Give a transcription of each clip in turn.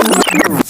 Film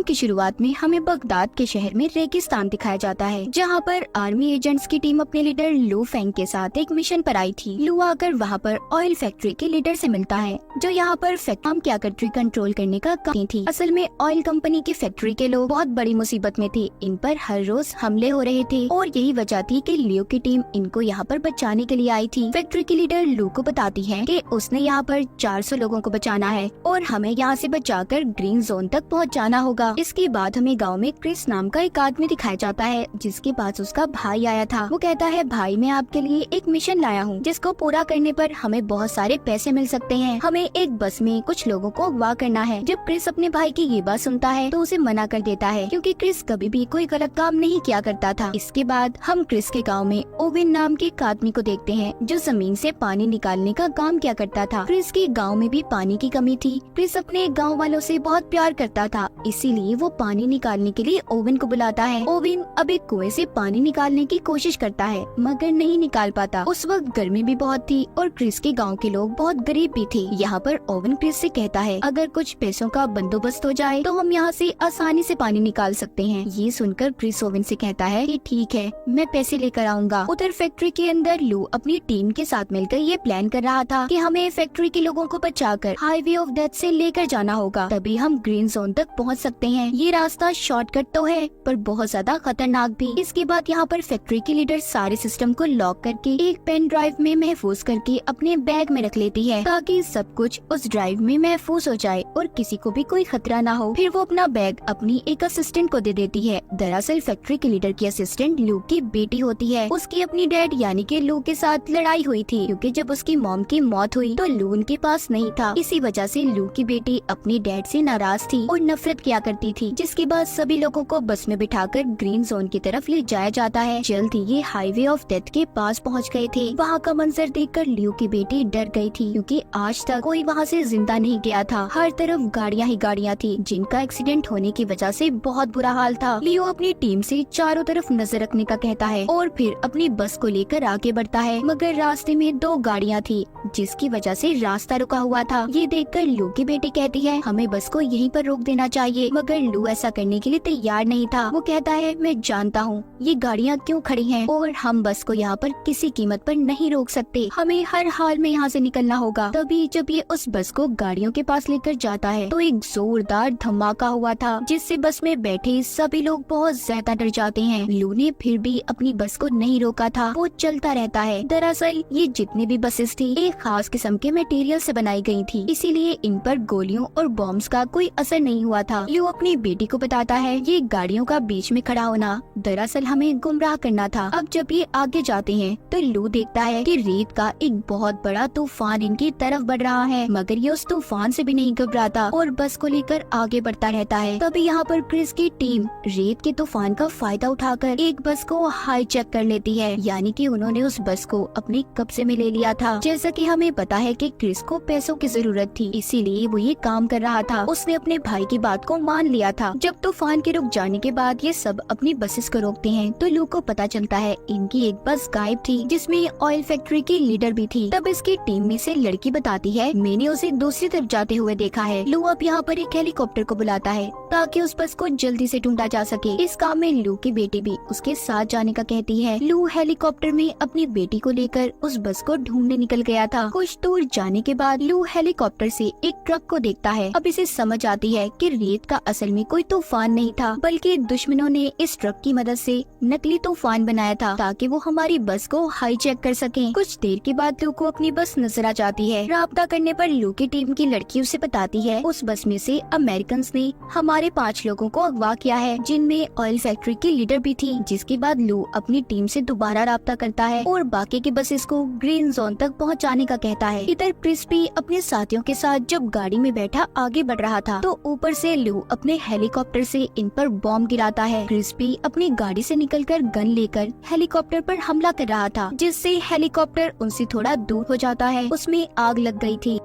की शुरुआत में हमें बगदाद के शहर में रेगिस्तान दिखाया जाता है, जहां पर आर्मी एजेंट्स की टीम अपने लीडर लू फेंग के साथ एक मिशन पर आई थी। लू आकर वहां पर ऑयल फैक्ट्री के लीडर से मिलता है, जो यहाँ पर काम क्या फैक्ट्री कंट्रोल करने का काम थी। असल में ऑयल कंपनी की फैक्ट्री के लोग बहुत बड़ी मुसीबत में थे, इन पर हर रोज हमले हो रहे थे और यही वजह थी कि लियो की टीम इनको यहाँ पर बचाने के लिए आई थी। फैक्ट्री की लीडर लू को बताती है कि उसने यहाँ पर 400 लोगों को बचाना है और हमें यहाँ से बचाकर ग्रीन जोन तक पहुँचाना होगा। इसके बाद हमें गांव में क्रिस नाम का एक आदमी दिखाया जाता है, जिसके पास उसका भाई आया था। वो कहता है, भाई मैं आपके लिए एक मिशन लाया हूँ, जिसको पूरा करने पर हमें बहुत सारे पैसे मिल सकते हैं। हमें एक बस में कुछ लोगों को अगवा करना है। जब क्रिस अपने भाई की ये बात सुनता है तो उसे मना कर देता है, क्योंकि क्रिस कभी भी कोई गलत काम नहीं किया करता था। इसके बाद हम क्रिस के गाँव में ओवेन नाम के एक आदमी को देखते हैं, जो जमीन से पानी निकालने का काम किया करता था। क्रिस के गाँव में भी पानी की कमी थी। क्रिस अपने गाँव वालों से बहुत प्यार करता था, इसीलिए वो पानी निकालने के लिए ओवेन को बुलाता है। ओवेन अब एक कुएं से पानी निकालने की कोशिश करता है, मगर नहीं निकाल पाता। उस वक्त गर्मी भी बहुत थी और क्रिस के गांव के लोग बहुत गरीब भी थे। यहाँ पर ओवेन क्रिस से कहता है, अगर कुछ पैसों का बंदोबस्त हो जाए तो हम यहाँ से आसानी से पानी निकाल सकते हैं। ये सुनकर क्रिस ओवेन से कहता है कि ठीक है, मैं पैसे लेकर आऊंगा। उधर फैक्ट्री के अंदर लू अपनी टीम के साथ मिलकर ये प्लान कर रहा था कि हमें फैक्ट्री के लोगों को बचाकर हाईवे ऑफ डेथ से लेकर जाना होगा, तभी हम ग्रीन जोन तक पहुँच सकते हैं। ये रास्ता शॉर्टकट तो है, पर बहुत ज्यादा खतरनाक भी। इसके बाद यहाँ पर फैक्ट्री की लीडर सारे सिस्टम को लॉक करके एक पेन ड्राइव में महफूज करके अपने बैग में रख लेती है, ताकि सब कुछ उस ड्राइव में महफूज हो जाए और किसी को भी कोई खतरा ना हो। फिर वो अपना बैग अपनी एक असिस्टेंट को दे देती है। दरअसल फैक्ट्री के लीडर की असिस्टेंट लू की बेटी होती है। उसकी अपनी डैड यानी कि लू के साथ लड़ाई हुई थी, क्योंकि जब उसकी मॉम की मौत हुई तो लू उनके पास नहीं था। इसी वजह से लू की बेटी अपनी डैड से नाराज थी और नफरत किया करती थी, जिसके बाद सभी लोगों को बस में बिठाकर ग्रीन जोन की तरफ ले जाया जाता है। जल्द ही ये हाईवे ऑफ डेथ के पास पहुंच गए थे। वहां का मंजर देखकर लियो की बेटी डर गई थी, क्योंकि आज तक कोई वहां से जिंदा नहीं गया था। हर तरफ गाड़ियां ही गाड़ियां थी, जिनका एक्सीडेंट होने की वजह से बहुत बुरा हाल था। लियो अपनी टीम से चारों तरफ नजर रखने का कहता है और फिर अपनी बस को लेकर आगे बढ़ता है, मगर रास्ते में 2 गाड़ियां थी, जिसकी वजह से रास्ता रुका हुआ था। ये देखकर लू की बेटी कहती है, हमें बस को यहीं पर रोक देना चाहिए, मगर लू ऐसा करने के लिए तैयार नहीं था। वो कहता है, मैं जानता हूँ ये गाड़ियाँ क्यों खड़ी हैं और हम बस को यहाँ पर किसी कीमत पर नहीं रोक सकते। हमें हर हाल में यहाँ से निकलना होगा। तभी जब ये उस बस को गाड़ियों के पास लेकर जाता है तो एक जोरदार धमाका हुआ था, जिससे बस में बैठे सभी लोग बहुत ज्यादा डर जाते हैं। लू ने फिर भी अपनी बस को नहीं रोका था, वो चलता रहता है। दरअसल ये जितनी भी बसेस थी एक खास किस्म के मटेरियल से बनाई गई थी, इसीलिए इन पर गोलियों और बॉम्ब्स का कोई असर नहीं हुआ था। लू अपनी बेटी को बताता है, ये गाड़ियों का बीच में खड़ा होना दरअसल हमें गुमराह करना था। अब जब ये आगे जाते हैं तो लू देखता है कि रेत का एक बहुत बड़ा तूफान इनकी तरफ बढ़ रहा है, मगर ये उस तूफान से भी नहीं घबराता और बस को लेकर आगे बढ़ता रहता है। तभी यहाँ पर क्रिस की टीम रेत के तूफान का फायदा उठाकर एक बस को हाईजैक कर लेती है, यानी कि उन्होंने उस बस को अपने कब्जे में ले लिया था। जैसा कि हमें पता है कि क्रिस को पैसों की जरूरत थी, इसीलिए वो ये काम कर रहा था। उसने अपने भाई की बात को मान लिया था। जब तूफान के रुक जाने के बाद ये सब अपनी बसेस को रोकते हैं तो लू को पता चलता है इनकी एक बस गायब थी, जिसमें ऑयल फैक्ट्री की लीडर भी थी। तब इसकी टीम में से लड़की बताती है, मैंने उसे दूसरी तरफ जाते हुए देखा है। लू अब यहाँ पर एक हेलीकॉप्टर को बुलाता है ताकि उस बस को जल्दी से ढूंढा जा सके। इस काम में लू की बेटी भी उसके साथ जाने का कहती है। लू हेलीकॉप्टर में अपनी बेटी को लेकर उस बस को ढूंढने निकल गया था। कुछ दूर जाने के बाद लू हेलीकॉप्टर से एक ट्रक को देखता है। अब इसे समझ आती है कि रेत का असल में कोई तूफान नहीं था, बल्कि दुश्मनों ने इस ट्रक की मदद से नकली तूफान बनाया था, ताकि वो हमारी बस को हाईजैक कर सकें। कुछ देर के बाद लू को अपनी बस नजर आ जाती है। राब्ता करने पर लू की टीम की लड़की उसे बताती है, उस बस में से अमेरिकन ने हमारे 5 लोगों को अगवा किया है, जिनमें ऑयल फैक्ट्री की लीडर भी थी। जिसके बाद लू अपनी टीम से दोबारा राब्ता करता है और बाकी की बसेस को ग्रीन जोन तक पहुंचाने का कहता है। इधर क्रिस भी अपने साथियों के साथ जब गाड़ी में बैठा आगे बढ़ रहा था तो ऊपर से लू अपने हेलीकॉप्टर से इन पर बॉम्ब गिराता है। क्रिस भी अपनी गाड़ी से निकलकर गन लेकर हेलीकॉप्टर पर हमला कर रहा था, जिससे हेलीकॉप्टर उनसे थोड़ा दूर हो जाता है। उसमें आग लग गई थी।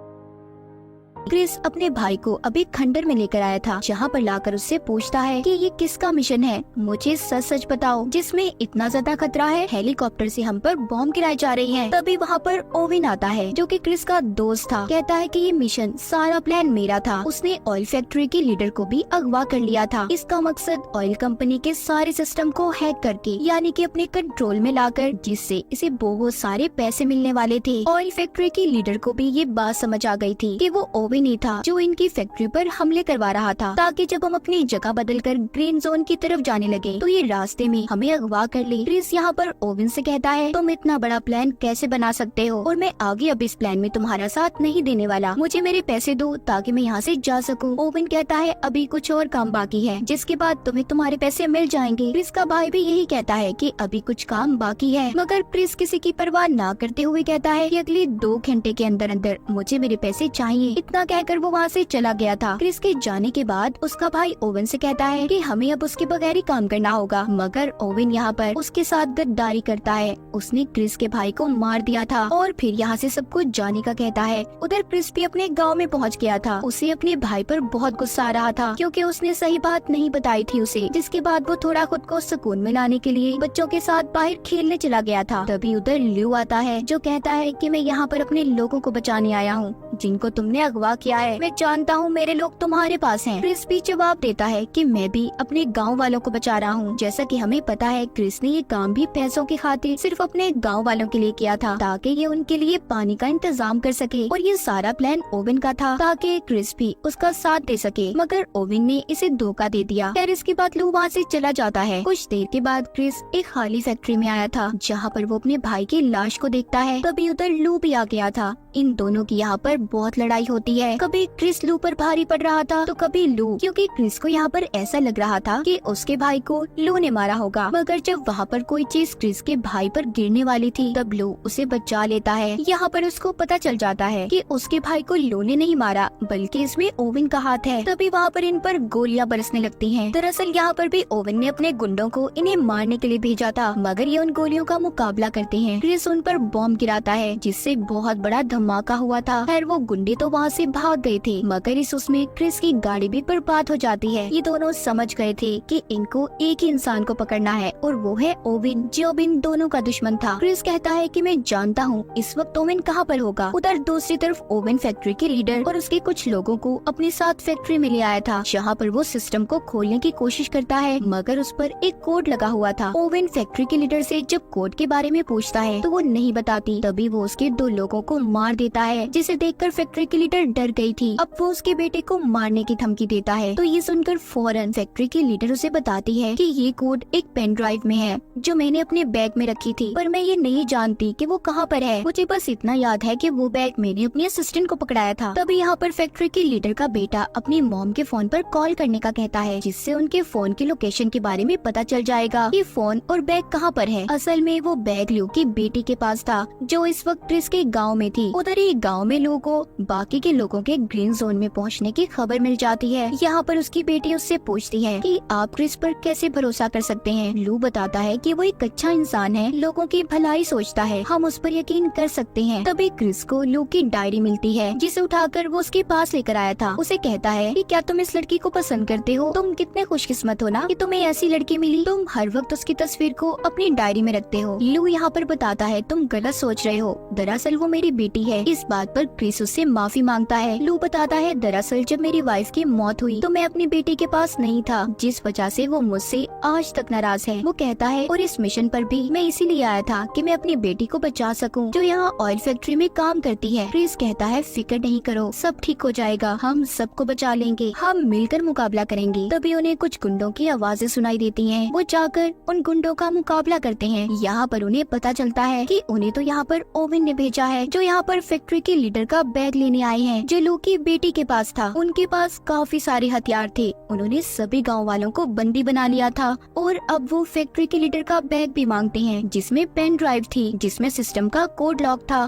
क्रिस अपने भाई को अभी खंडर में लेकर आया था, जहाँ पर लाकर उससे पूछता है कि ये किसका मिशन है, मुझे सच सच बताओ जिसमें इतना ज्यादा खतरा है, हेलीकॉप्टर से हम पर बॉम्ब गिराई जा रही है। तभी वहाँ पर ओवेन आता है जो कि क्रिस का दोस्त था। कहता है कि ये मिशन सारा प्लान मेरा था, उसने ऑयल फैक्ट्री के लीडर को भी अगवा कर लिया था। इसका मकसद ऑयल कंपनी के सारे सिस्टम को हैक करके यानी कि अपने कंट्रोल में लाकर, जिससे इसे बहुत सारे पैसे मिलने वाले थे। ऑयल फैक्ट्री के लीडर को भी ये बात समझ आ गई थी कि वो ओवेन ही था जो इनकी फैक्ट्री पर हमले करवा रहा था, ताकि जब हम अपनी जगह बदलकर ग्रीन जोन की तरफ जाने लगे तो ये रास्ते में हमें अगवा कर ले। क्रिस यहाँ पर ओवेन से कहता है तुम इतना बड़ा प्लान कैसे बना सकते हो, और मैं आगे अब इस प्लान में तुम्हारा साथ नहीं देने वाला, मुझे मेरे पैसे दो ताकि मैं यहाँ से जा सकूं। ओवेन कहता है अभी कुछ और काम बाकी है, जिसके बाद तुम्हें तुम्हारे पैसे मिल जाएंगे। क्रिस का भाई भी यही कहता है कि अभी कुछ काम बाकी है, मगर क्रिस किसी की परवाह ना करते हुए कहता है कि अगले 2 घंटे के अंदर अंदर मुझे मेरे पैसे चाहिए। इतना कहकर वो वहाँ से चला गया था। क्रिस के जाने के बाद उसका भाई ओवेन से कहता है कि हमें अब उसके बगैर ही काम करना होगा, मगर ओवेन यहाँ पर उसके साथ गद्दारी करता है। उसने क्रिस के भाई को मार दिया था और फिर यहाँ से सब कुछ जाने का कहता है। उधर क्रिस भी अपने गाँव में पहुँच गया था। उसे अपने भाई पर बहुत गुस्सा आ रहा था क्योंकि उसने सही बात नहीं बताई थी उसे, जिसके बाद वो थोड़ा खुद को सुकून में लाने के लिए बच्चों के साथ बाहर खेलने चला गया था। तभी उधर ल्यू आता है जो कहता है कि मैं यहाँ पर अपने लोगों को बचाने आया हूँ जिनको तुमने अगवा किया है। मैं जानता हूँ मेरे लोग तुम्हारे पास हैं। क्रिस भी जवाब देता है कि मैं भी अपने गाँव वालों को बचा रहा हूँ। जैसा कि हमें पता है क्रिस ने ये काम भी पैसों की खातिर सिर्फ अपने गाँव वालों के लिए किया था, ताकि ये उनके लिए पानी का इंतजाम कर सके, और ये सारा प्लान ओवेन का था ताकि क्रिस भी उसका साथ दे सके, मगर ओवेन ने इसे धोखा दे दिया। खैर इसके बाद लू वहाँ से चला जाता है। कुछ देर के बाद क्रिस एक खाली फैक्ट्री में आया था जहाँ पर वो अपने भाई की लाश को देखता है। तभी उधर लू भी आ गया था। इन दोनों की यहाँ पर बहुत लड़ाई होती है। कभी क्रिस लू पर भारी पड़ रहा था तो कभी लू, क्योंकि क्रिस को यहाँ पर ऐसा लग रहा था कि उसके भाई को लू ने मारा होगा। मगर जब वहाँ पर कोई चीज क्रिस के भाई पर गिरने वाली थी तब लू उसे बचा लेता है। यहाँ पर उसको पता चल जाता है कि उसके भाई को लू ने नहीं मारा बल्कि इसमें ओवेन का हाथ है। तभी वहाँ पर इन पर गोलियां बरसने लगती हैं। दरअसल यहाँ पर भी ओवेन ने अपने गुंडों को इन्हें मारने के लिए भेजा था, मगर ये उन गोलियों का मुकाबला करते हैं। क्रिस उन पर बॉम्ब गिराता है जिससे बहुत बड़ा धमाका हुआ था। खैर वो गुंडे तो वहाँ से भाग गए थे, मगर इस उसमें क्रिस की गाड़ी भी बर्बाद हो जाती है। ये दोनों समझ गए थे कि इनको एक ही इंसान को पकड़ना है और वो है ओवेन, जो इन दोनों का दुश्मन था। क्रिस कहता है कि मैं जानता हूँ इस वक्त ओवेन कहाँ पर होगा। उधर दूसरी तरफ ओवेन फैक्ट्री के लीडर और उसके कुछ लोगों को अपने साथ फैक्ट्री में ले आया था, जहाँ पर वो सिस्टम को खोलने की कोशिश करता है, मगर उस पर एक कोड लगा हुआ था। ओवेन फैक्ट्री के लीडर से जब कोड के बारे में पूछता है तो वो नहीं बताती। तभी वो उसके 2 लोगों को मार देता है, जिसे देखकर फैक्ट्री की लीडर डर गई थी। अब वो उसके बेटे को मारने की धमकी देता है। तो ये सुनकर फौरन फैक्ट्री की लीडर उसे बताती है कि ये कोड एक पेन ड्राइव में है जो मैंने अपने बैग में रखी थी, पर मैं ये नहीं जानती कि वो कहाँ पर है। मुझे बस इतना याद है कि वो बैग मैंने अपने असिस्टेंट को पकड़ाया था। तभी यहाँ पर फैक्ट्री की लीडर का बेटा अपनी मॉम के फोन पर कॉल करने का कहता है, जिससे उनके फोन की लोकेशन के बारे में पता चल जाएगा कि फोन और बैग कहाँ पर है। असल में वो बैग लू की बेटी के पास था जो इस वक्त क्रिस के गाँव में थी। उधर ही गाँव में लू को बाकी के लोगों के ग्रीन जोन में पहुँचने की खबर मिल जाती है। यहाँ पर उसकी बेटी उससे पूछती है कि आप क्रिस पर कैसे भरोसा कर सकते हैं। लू बताता है कि वो एक अच्छा इंसान है, लोगों की भलाई सोचता है, हम उस पर यकीन कर सकते हैं। तभी क्रिस को लू की डायरी मिलती है जिसे उठाकर वो उसके पास लेकर आया था। उसे कहता है कि क्या तुम इस लड़की को पसंद करते हो? तुम कितने खुशकिस्मत हो ना कि तुम्हें ऐसी लड़की मिली। तुम हर वक्त उसकी तस्वीर को अपनी डायरी में रखते हो। लू यहाँ पर बताता है तुम गलत सोच रहे हो, दरअसल वो मेरी बेटी है। इस बात पर क्रिस उससे माफी मांगता है। लू बताता है दरअसल जब मेरी वाइफ की मौत हुई तो मैं अपनी बेटी के पास नहीं था, जिस वजह से वो मुझसे आज तक नाराज है। वो कहता है और इस मिशन पर भी मैं इसीलिए आया था कि मैं अपनी बेटी को बचा सकूं, जो यहाँ ऑयल फैक्ट्री में काम करती है। क्रिस कहता है फिक्र नहीं करो, सब ठीक हो जाएगा, हम सबको बचा लेंगे, हम मिलकर मुकाबला करेंगे। तभी उन्हें कुछ गुंडों की आवाजें सुनाई देती हैं। वो जाकर उन गुंडों का मुकाबला करते हैं। यहाँ पर उन्हें पता चलता है कि उन्हें तो यहाँ पर ओवेन ने भेजा है, जो यहाँ पर फैक्ट्री के लीडर का बैग लेने आए हैं जो लू की बेटी के पास था। उनके पास काफी सारे हथियार थे। उन्होंने सभी गाँव वालों को बंदी बना लिया था और अब वो फैक्ट्री के लीडर का बैग भी मांगते हैं जिसमें पेन ड्राइव थी जिसमें सिस्टम का कोड लॉक था।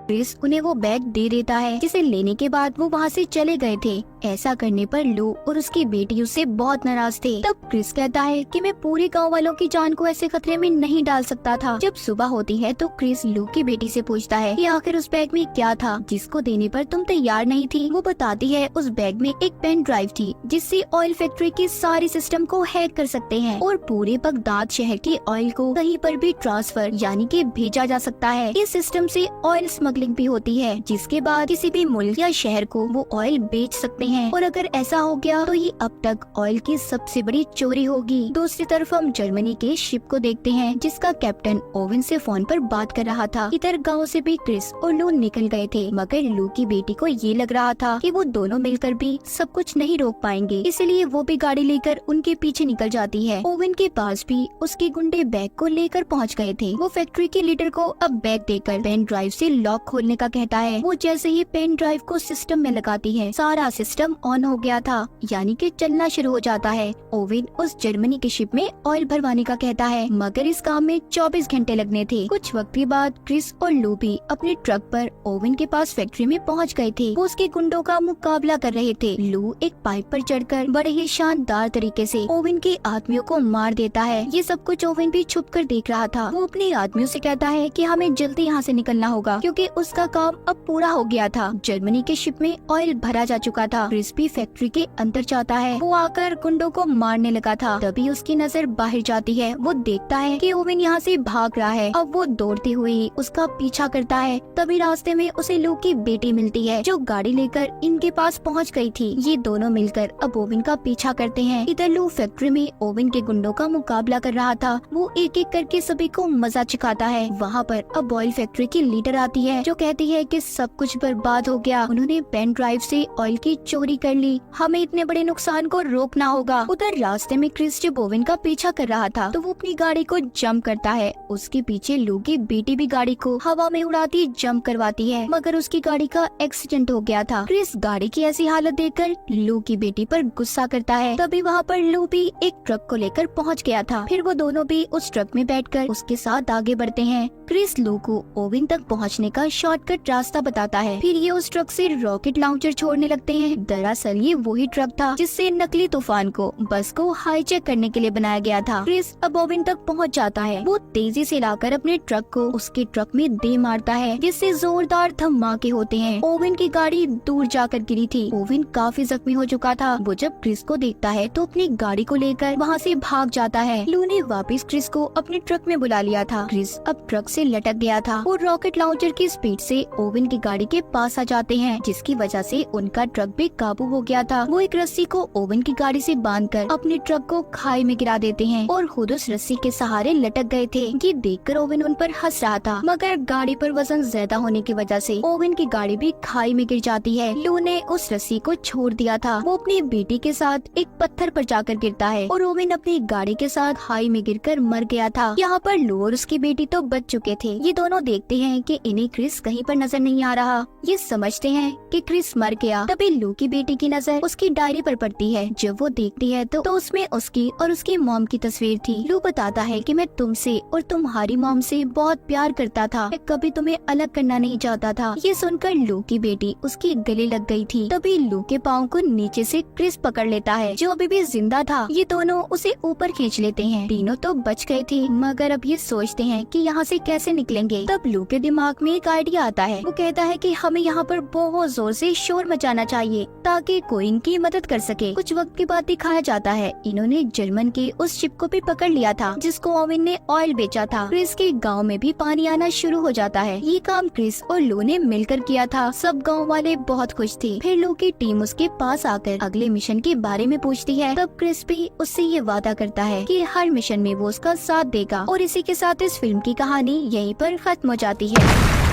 क्रिस उन्हें वो बैग दे देता है, जिसे लेने के बाद वो वहाँ से चले गए थे। ऐसा करने पर लू और उसकी बेटी उससे बहुत नाराज थे। तब क्रिस कहता है कि मैं पूरे गांव वालों की जान को ऐसे खतरे में नहीं डाल सकता था। जब सुबह होती है तो क्रिस लू की बेटी से पूछता है कि आखिर उस बैग में क्या था जिसको देने पर तुम तैयार नहीं थी। वो बताती है उस बैग में एक पेन ड्राइव थी, जिससे ऑयल फैक्ट्री के सारे सिस्टम को हैक कर सकते हैं और पूरे बगदाद शहर के ऑयल को कहीं पर भी ट्रांसफर यानी कि भेजा जा सकता है। इस सिस्टम से ऑयल स्मगलिंग भी होती है, जिसके बाद किसी भी मुल्क या शहर को वो ऑयल बेच सकते हैं। और अगर ऐसा हो गया तो ये अब तक ऑयल की सबसे बड़ी चोरी होगी। दूसरी तरफ हम जर्मनी के शिप को देखते हैं, जिसका कैप्टन ओवन से फोन पर बात कर रहा था। इधर गांव से भी क्रिस और लू निकल गए थे, मगर लू की बेटी को ये लग रहा था कि वो दोनों मिलकर भी सब कुछ नहीं रोक पाएंगे, इसलिए वो भी गाड़ी लेकर उनके पीछे निकल जाती है। ओवन के पास भी उसके गुंडे बैग को लेकर पहुँच गए थे। वो फैक्ट्री के लीडर को अब बैग देकर पेन ड्राइव से लॉक खोलने का कहता है। वो जैसे ही पेन ड्राइव को सिस्टम में लगाती है, सारा सिस्टम ऑन हो गया था, यानी कि चलना शुरू हो जाता है। ओवन उस जर्मनी के शिप में ऑयल भरवाने का कहता है, मगर इस काम में 24 घंटे लगने थे। कुछ वक्त के बाद क्रिस और लू भी अपने ट्रक पर ओवन के पास फैक्ट्री में पहुंच गए थे। वो उसके गुंडों का मुकाबला कर रहे थे। लू एक पाइप पर चढ़कर बड़े ही शानदार तरीके से ओवन के आदमियों को मार देता है। ये सब कुछ ओवन भी छुप कर देख रहा था। वो अपने आदमियों से कहता है कि हमें जल्दी यहाँ से निकलना होगा, क्योंकि उसका काम अब पूरा हो गया था। जर्मनी के शिप में ऑयल भरा जा चुका था। क्रिस भी फैक्ट्री के अंदर जाता है। वो आकर गुंडों को मारने लगा था। तभी उसकी नजर बाहर जाती है। वो देखता है कि ओवन यहाँ से भाग रहा है। अब वो दौड़ते हुए उसका पीछा करता है। तभी रास्ते में उसे लू की बेटी मिलती है, जो गाड़ी लेकर इनके पास पहुँच गई थी। ये दोनों मिलकर अब ओवन का पीछा करते हैं। इधर लू फैक्ट्री में ओवन के गुंडों का मुकाबला कर रहा था। वो एक एक करके सभी को मजा चखाता है। वहाँ पर अब ऑयल फैक्ट्री की लीडर आती है, जो कहती है कि सब कुछ बर्बाद हो गया। उन्होंने पेन ड्राइव से ऑयल की चोरी कर ली। हमें इतने बड़े नुकसान को रोकना होगा। उधर रास्ते में क्रिस जब ओवन का पीछा कर रहा था, तो वो अपनी गाड़ी को जंप करता है। उसके पीछे लू की बेटी भी गाड़ी को हवा में उड़ाती जंप करवाती है, मगर उसकी गाड़ी का एक्सीडेंट हो गया था। क्रिस गाड़ी की ऐसी हालत देखकर लू की बेटी पर गुस्सा करता है। तभी वहाँ पर लू भी एक ट्रक को लेकर पहुँच गया था। फिर वो दोनों भी उस ट्रक में बैठकर उसके साथ आगे बढ़ते हैं। क्रिस लू को ओवन तक पहुँचने का शॉर्टकट रास्ता बताता है। फिर ये उस ट्रक से रॉकेट लॉन्चर छोड़ने लगते हैं। दरअसल ये वही ट्रक था जिससे नकली तूफान को बस को हाईजैक करने के लिए बनाया गया था। क्रिस अब ओवन तक पहुंच जाता है। वो तेजी से लाकर अपने ट्रक को उसके ट्रक में दे मारता है, जिससे जोरदार धमाके होते हैं। ओवन की गाड़ी दूर जाकर गिरी थी। ओवन काफी जख्मी हो चुका था। वो जब क्रिस को देखता है तो अपनी गाड़ी को लेकर वहाँ से भाग जाता है। लू ने वापस क्रिस को अपने ट्रक में बुला लिया था। क्रिस अब ट्रक से लटक गया था। वो रॉकेट लॉन्चर की स्पीड से ओवन की गाड़ी के पास आ जाते हैं, जिसकी वजह से उनका ट्रक भी काबू हो गया था। वो एक रस्सी को ओवन की गाड़ी से बांधकर अपने ट्रक को खाई में गिरा देते हैं और खुद उस रस्सी के सहारे लटक गए थे। ये देखकर ओवन उन पर हंस रहा था, मगर गाड़ी पर वजन ज्यादा होने की वजह से ओवन की गाड़ी भी खाई में गिर जाती है। लू ने उस रस्सी को छोड़ दिया था। वो अपनी बेटी के साथ एक पत्थर पर जाकर गिरता है और ओवन अपनी गाड़ी के साथ खाई में गिरकर मर गया था। यहाँ पर लू और उसकी बेटी तो बच चुके थे। ये दोनों देखते हैं कि इन्हें क्रिस कहीं पर नजर नहीं आ रहा। ये समझते हैं कि क्रिस मर गया। तभी लू की बेटी की नजर उसकी डायरी पर पड़ती है। जब वो देखती है तो उसमें उसकी और उसकी मॉम की तस्वीर थी। लू बताता है कि मैं तुमसे और तुम्हारी मॉम से बहुत प्यार करता था, मैं कभी तुम्हें अलग करना नहीं चाहता था। ये सुनकर लू की बेटी उसके गले लग गई थी। तभी लू के पाँव को नीचे से क्रिस पकड़ लेता है, जो अभी भी जिंदा था। ये दोनों उसे ऊपर खींच लेते हैं। तीनों तो बच गए थे, मगर अब ये सोचते हैं कि यहाँ से कैसे निकलेंगे। तब लू के दिमाग में एक आइडिया आता है। वो कहता है कि हमें यहाँ पर बहुत जोर से शोर मचाना चाहिए ताकि कोई इनकी मदद कर सके। कुछ वक्त के बाद दिखाया जाता है इन्होंने जर्मन के उस शिप को भी पकड़ लिया था, जिसको ओवन ने ऑयल बेचा था। क्रिस के गांव में भी पानी आना शुरू हो जाता है। ये काम क्रिस और लू ने मिलकर किया था। सब गांव वाले बहुत खुश थे। फिर लू की टीम उसके पास आकर अगले मिशन के बारे में पूछती है। तब क्रिस भी उससे ये वादा करता है कि हर मिशन में वो उसका साथ देगा। और इसी के साथ इस फिल्म की कहानी यहीं पर खत्म हो जाती है।